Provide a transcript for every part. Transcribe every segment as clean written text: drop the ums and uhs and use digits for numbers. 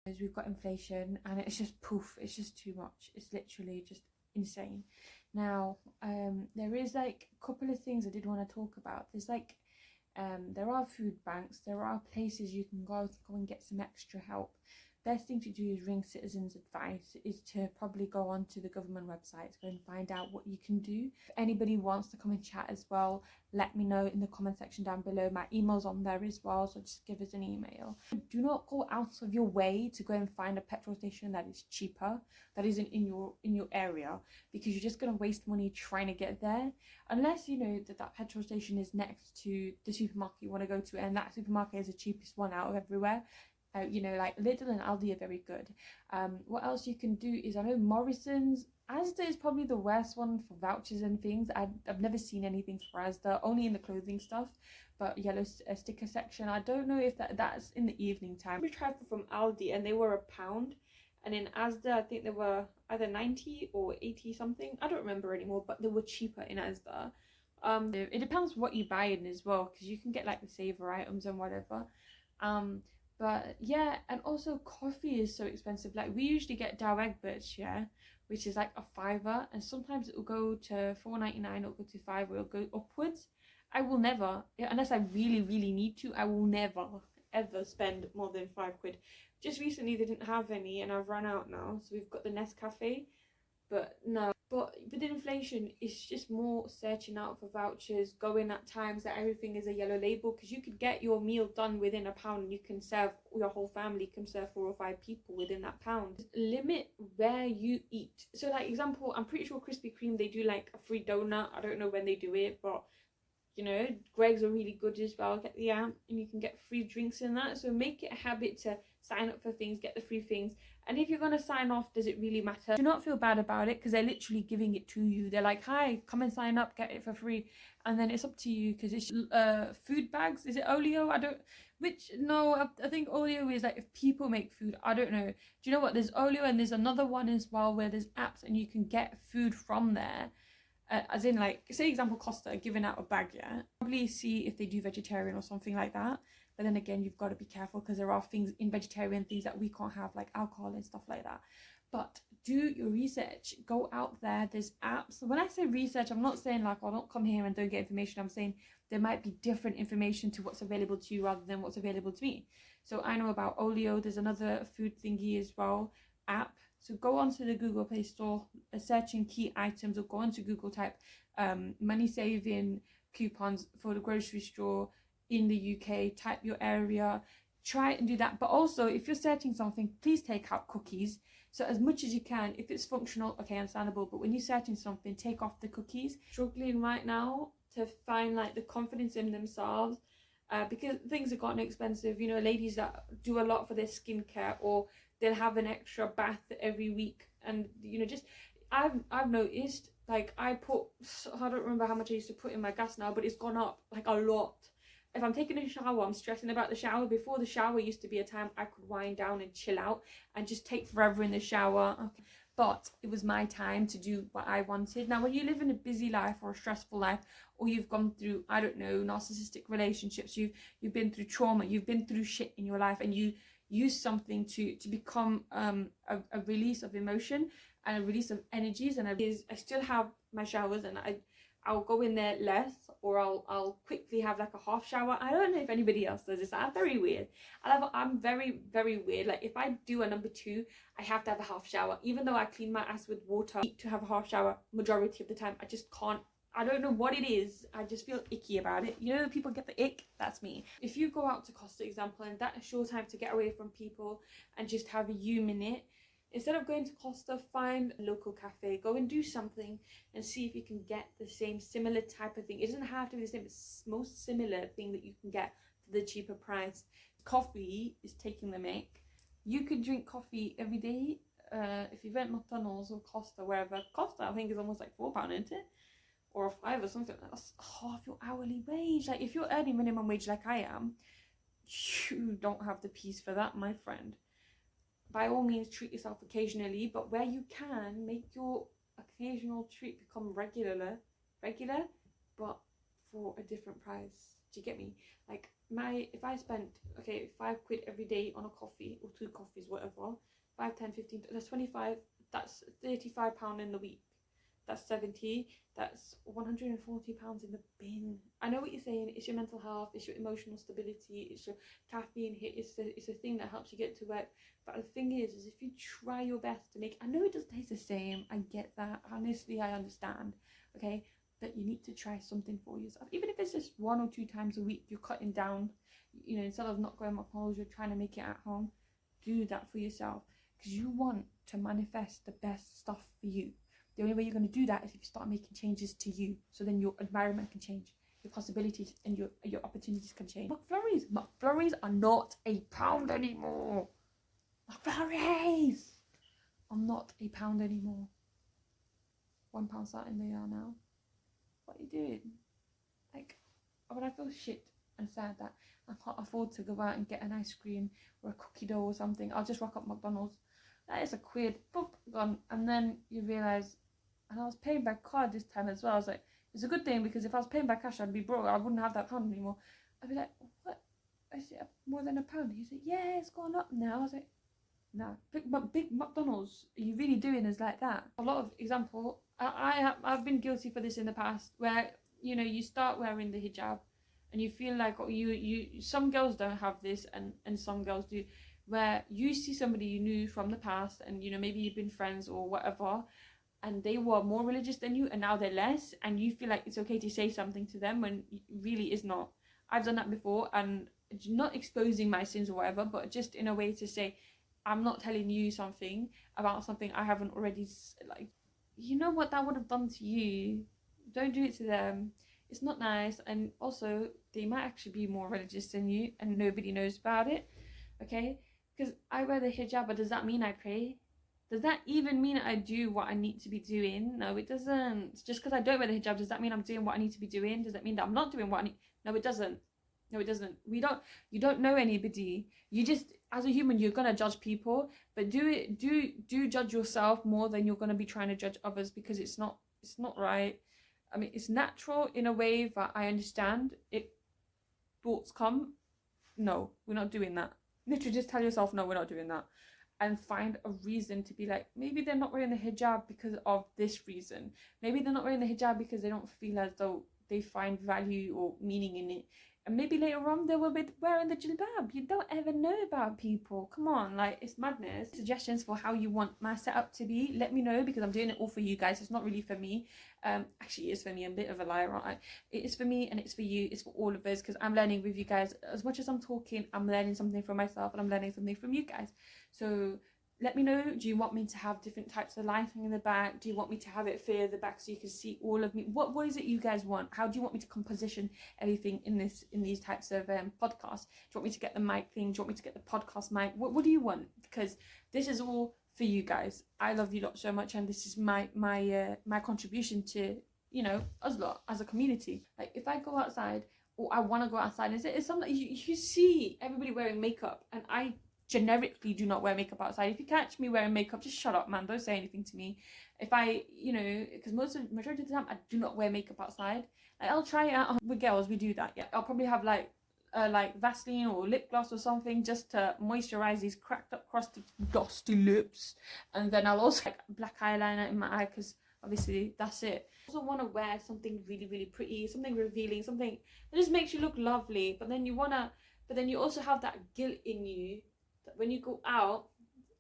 We've got inflation and it's just poof, it's just too much. It's literally just insane. Now, there is like a couple of things I did want to talk about. There's like, there are food banks, there are places you can go to go and get some extra help. Best thing to do is ring citizens advice, is to probably go onto the government website to go and find out what you can do. If anybody wants to come and chat as well, let me know in the comment section down below. My email's on there as well, so just give us an email. Do not go out of your way to go and find a petrol station that is cheaper, that isn't in your area, because you're just going to waste money trying to get there, unless you know that petrol station is next to the supermarket you want to go to, and that supermarket is the cheapest one out of everywhere. You know, like Lidl and Aldi are very good. What else you can do is, I know Morrison's, Asda is probably the worst one for vouchers and things. I've never seen anything for Asda, only in the clothing stuff, but yellow sticker section. I don't know if that's in the evening time. We tried from Aldi and they were £1, and in Asda I think they were either 90 or 80 something. I don't remember anymore, but they were cheaper in Asda. It depends what you buy in as well, because you can get like the saver items and whatever. But yeah, and also coffee is so expensive. Like we usually get Dow Egberts, yeah, which is like a £5, and sometimes it will go to £4.99, it'll go to £5, or it'll go upwards. I will never, unless I really need to, I will never ever spend more than £5. Just recently they didn't have any and I've run out now, so we've got the Nescafe, but no. But with inflation, it's just more searching out for vouchers, going at times that everything is a yellow label, because you could get your meal done within £1 and you can serve, your whole family can serve 4 or 5 people within that £1. Limit where you eat. So like example, I'm pretty sure Krispy Kreme, they do like a free donut. I don't know when they do it, but you know, Greg's are really good as well. Get the app and you can get free drinks in that. So make it a habit to sign up for things, get the free things. And if you're going to sign off, does it really matter? Do not feel bad about it, because they're literally giving it to you. They're like, hi, come and sign up, get it for free. And then it's up to you, because it's food bags. Is it Olio? I think Olio is like if people make food. I don't know. Do you know what? There's Olio and there's another one as well where there's apps and you can get food from there. As in, like, say example Costa giving out a bag, yeah, probably see if they do vegetarian or something like that. But then again, you've got to be careful, because there are things in vegetarian, things that we can't have, like alcohol and stuff like that. But do your research, go out there. There's apps. When I say research, I'm not saying like, oh, don't come here and don't get information. I'm saying there might be different information to what's available to you rather than what's available to me. So I know about Olio. There's another food thingy as well, app. So go onto the Google Play Store, searching key items, or go onto Google, type money saving coupons for the grocery store in the UK, type your area, try and do that. But also, if you're searching something, please take out cookies. So as much as you can, if it's functional, okay, understandable, but when you're searching something, take off the cookies. Struggling right now to find like the confidence in themselves, because things have gotten expensive. You know, ladies that do a lot for their skincare, or they'll have an extra bath every week, and you know, just I've noticed, like I don't remember how much I used to put in my gas now, but it's gone up like a lot. If I'm taking a shower, I'm stressing about the shower. Before, the shower used to be a time I could wind down and chill out and just take forever in the shower. Okay. But it was my time to do what I wanted. Now, when you live in a busy life or a stressful life, or you've gone through, I don't know, narcissistic relationships, you've been through trauma, you've been through shit in your life, and you use something to become a release of emotion and a release of energies. And I still have my showers, and I'll go in there less, or I'll quickly have like a half shower. I don't know if anybody else does this. I'm very weird. I'm very weird. Like if I do a number 2, I have to have a half shower, even though I clean my ass with water. I need to have a half shower majority of the time. I just can't. I don't know what it is. I just feel icky about it. You know, people get the ick. That's me. If you go out to Costa, example, and that is your time to get away from people and just have a minute, instead of going to Costa, find a local cafe, go and do something and see if you can get the same similar type of thing. It doesn't have to be the same, it's most similar thing that you can get for the cheaper price. Coffee is taking the mick. You could drink coffee every day. If you went McDonald's or Costa, wherever. Costa, I think, is almost like £4, isn't it? Or a £5 or something. That's half your hourly wage. Like if you're earning minimum wage like I am, you don't have the peace for that, my friend. By all means, treat yourself occasionally, but where you can, make your occasional treat become regular, but for a different price. Do you get me? Like if I spent, okay, £5 every day on a coffee or 2 coffees, whatever, 5, 10, 15, that's 25, that's £35 in the week. That's 70, that's £140 in the bin. I know what you're saying, it's your mental health, it's your emotional stability, it's your caffeine hit, it's a thing that helps you get to work. But the thing is if you try your best to make, I know it doesn't taste the same, I get that, honestly, I understand, okay, but you need to try something for yourself. Even if it's just 1 or 2 times a week, you're cutting down, you know, instead of not going McDonald's, you're trying to make it at home. Do that for yourself, because you want to manifest the best stuff for you. The only way you're going to do that is if you start making changes to you, so then your environment can change, your possibilities and your opportunities can change. McFlurries are not £1 anymore. McFlurries are not £1 anymore. £1 something they are now. What are you doing? Like, when I feel shit and sad that I can't afford to go out and get an ice cream or a cookie dough or something, I'll just rock up McDonald's. That is £1, boop, gone. And then you realise, and I was paying by card this time as well. I was like, it's a good thing, because if I was paying by cash, I'd be broke. I wouldn't have that pound anymore. I'd be like, what? Is it more than £1? He said, yeah, it's gone up now. I was like, nah. Big McDonald's, are you really doing is like that? A lot of example, I've been guilty for this in the past, where, you know, you start wearing the hijab and you feel like, oh, you some girls don't have this and some girls do, where you see somebody you knew from the past and, you know, maybe you've been friends or whatever, and they were more religious than you and now they're less, and you feel like it's okay to say something to them when it really is not. I've done that before, and not exposing my sins or whatever, but just in a way to say, I'm not telling you something about something I haven't already, like, you know what that would have done to you, don't do it to them. It's not nice, and also they might actually be more religious than you and nobody knows about it, okay? Because I wear the hijab, but does that mean I pray? Does that even mean I do what I need to be doing? No, it doesn't. Just because I don't wear the hijab, does that mean I'm doing what I need to be doing? Does that mean that I'm not doing what I need? No, it doesn't. No, it doesn't. You don't know anybody. You just, as a human, you're gonna judge people, but do judge yourself more than you're gonna be trying to judge others, because it's not right. I mean, it's natural in a way that I understand it. Thoughts come. No, we're not doing that. Literally just tell yourself, no, we're not doing that. And find a reason to be like, maybe they're not wearing the hijab because of this reason. Maybe they're not wearing the hijab because they don't feel as though they find value or meaning in it. And maybe later on they will be wearing the jilbab. You don't ever know about people. Come on, like, it's madness. Suggestions for how you want my setup to be, let me know, because I'm doing it all for you guys. It's not really for me. Actually, it is for me. I'm a bit of a liar, aren't I? It is for me and it's for you. It's for all of us, because I'm learning with you guys. As much as I'm talking, I'm learning something from myself and I'm learning something from you guys. So let me know, do you want me to have different types of lighting in the back? Do you want me to have it fade the back so you can see all of me? What is it you guys want? How do you want me to composition everything in these types of podcasts? Do you want me to get the mic thing? Do you want me to get the podcast mic? What do you want? Because this is all for you guys. I love you lot so much, and this is my contribution to, you know, us lot as a community. Like, if I go outside, or I want to go outside, it's something you see everybody wearing makeup, and I generically do not wear makeup outside. If you catch me wearing makeup, just shut up, man. Don't say anything to me. If I, you know, because majority of the time I do not wear makeup outside. Like, I'll try it out with girls. We do that. Yeah, I'll probably have like Vaseline or lip gloss or something just to moisturize these cracked up, crusty, dusty lips, and then I'll also like black eyeliner in my eye, because obviously that's it. I also want to wear something really, really pretty, something revealing, something that just makes you look lovely. But then you also have that guilt in you that when you go out,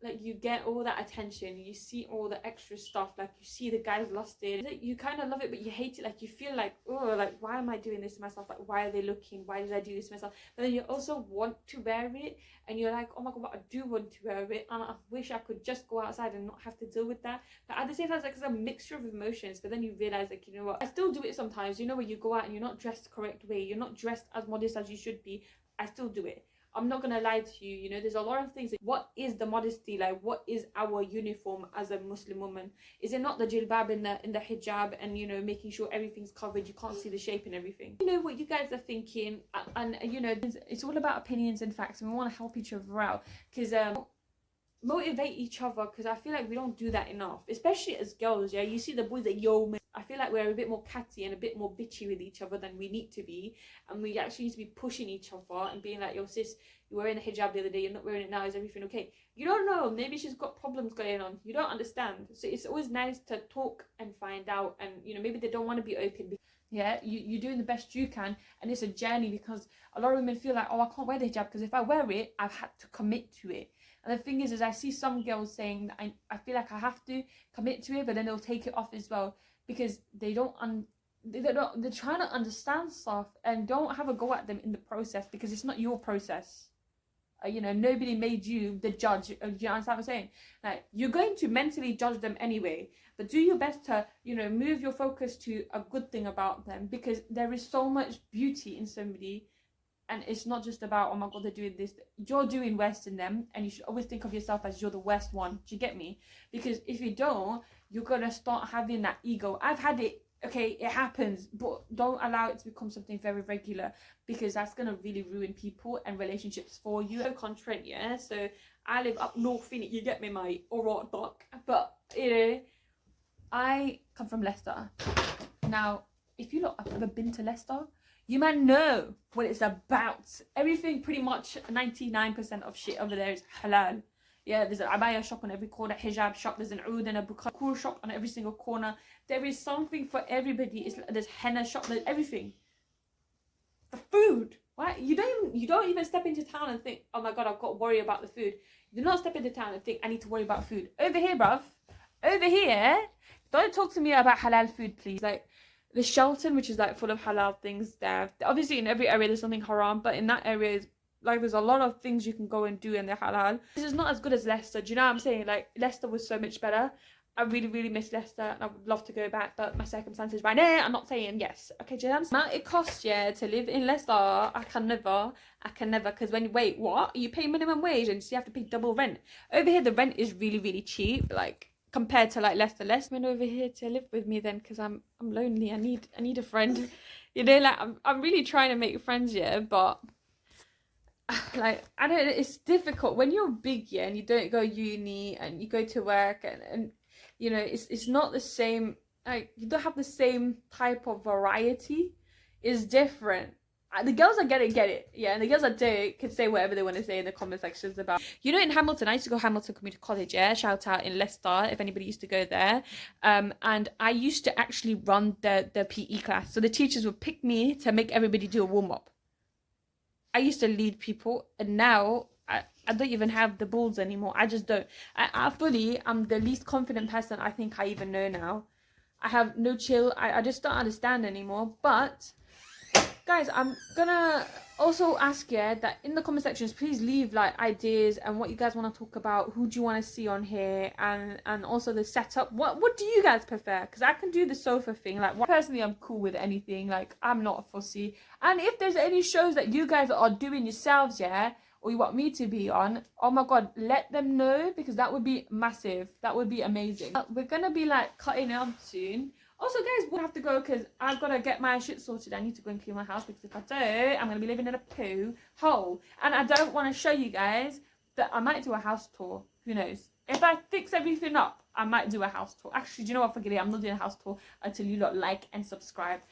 like, you get all that attention, you see all the extra stuff, like you see the guys lusted, you kind of love it but you hate it. Like, you feel like, oh, like, why am I doing this to myself? Like, why are they looking? Why did I do this to myself? But then you also want to wear it, and you're like, oh my god, but I do want to wear it, and I wish I could just go outside and not have to deal with that. But at the same time, it's like, it's a mixture of emotions. But then you realize, like, you know what, I still do it sometimes. You know, when you go out and you're not dressed the correct way, you're not dressed as modest as you should be, I still do it. I'm not gonna lie to you, you know, there's a lot of things. What is the modesty? Like, what is our uniform as a Muslim woman? Is it not the jilbab and the hijab, and, you know, making sure everything's covered, you can't see the shape and everything? You know what you guys are thinking, and you know, it's all about opinions and facts, and we want to help each other out, because motivate each other, because I feel like we don't do that enough, especially as girls. Yeah, you see the boys that, yo man, I feel like we're a bit more catty and a bit more bitchy with each other than we need to be, and we actually need to be pushing each other and being like, yo sis, you were wearing a hijab the other day, you're not wearing it now, is everything okay? You don't know, maybe she's got problems going on, you don't understand. So it's always nice to talk and find out, and you know, maybe they don't want to be open. Yeah, you're doing the best you can, and it's a journey, because a lot of women feel like, oh, I can't wear the hijab because if I wear it, I've had to commit to it. And the thing is I see some girls saying that I feel like I have to commit to it, but then they'll take it off as well, because they're trying to understand stuff, and don't have a go at them in the process, because it's not your process. You know, nobody made you the judge. Do you understand what I'm saying? Like, you're going to mentally judge them anyway, but do your best to, you know, move your focus to a good thing about them, because there is so much beauty in somebody, and it's not just about, oh my god, they're doing this. You're doing worse than them, and you should always think of yourself as you're the worst one. Do you get me? Because if you don't, you're gonna start having that ego. I've had it. Okay, it happens, but don't allow it to become something very regular, because that's gonna really ruin people and relationships for you. So contrite, yeah. So I live up north, innit? You get me, mate? Alright, doc. But you know, I come from Leicester. Now, if you lot have ever been to Leicester, you might know what it's about. Everything, pretty much 99% of shit over there is halal. Yeah, there's an abaya shop on every corner, hijab shop, there's an oud and a bukur shop on every single corner. There is something for everybody. There's henna shop, there's everything. The food, right? You don't even step into town and think, oh my god, I've got to worry about the food. You do not step into town and think, I need to worry about food. Over here, bruv, over here, don't talk to me about halal food, please. Like, the Shelton, which is like full of halal things there. Obviously in every area there's something haram, but in that area is like, there's a lot of things you can go and do, and they're halal. This is not as good as Leicester. Do you know what I'm saying? Like, Leicester was so much better. I really, really miss Leicester, and I would love to go back, but my circumstances right now, I'm not saying yes. Okay, do you know what amount it costs, yeah, to live in Leicester? I can never, because when you, wait, what? You pay minimum wage, and so you have to pay double rent. Over here, the rent is really, really cheap, like, compared to like Leicester. Come over here to live with me then, because I'm lonely. I need a friend. You know, like, I'm really trying to make friends, yeah, but like, I don't know, it's difficult when you're big, yeah, and you don't go uni and you go to work, and you know, it's not the same. Like, you don't have the same type of variety. It's different. The girls that get it, yeah, and the girls that don't can say whatever they want to say in the comment sections about, you know, in Hamilton. I used to go Hamilton Community College, yeah, shout out in Leicester if anybody used to go there. And I used to actually run the PE class, so the teachers would pick me to make everybody do a warm-up. I used to lead people, and now I don't even have the balls anymore. I just don't. I'm the least confident person I think I even know now. I have no chill. I just don't understand anymore. But guys, I'm gonna also ask you that in the comment sections, please leave like ideas and what you guys want to talk about. Who do you want to see on here, and also the setup. What do you guys prefer? Because I can do the sofa thing. Like, personally, I'm cool with anything. Like, I'm not a fussy. And if there's any shows that you guys are doing yourselves, yeah, or you want me to be on, oh my god, let them know, because that would be massive. That would be amazing. We're gonna be like cutting out soon. Also, guys, we'll have to go because I've got to get my shit sorted. I need to go and clean my house, because if I don't, I'm going to be living in a poo hole. And I don't want to show you guys that I might do a house tour. Who knows? If I fix everything up, I might do a house tour. Actually, do you know what? Forget it. I'm not doing a house tour until you lot like and subscribe.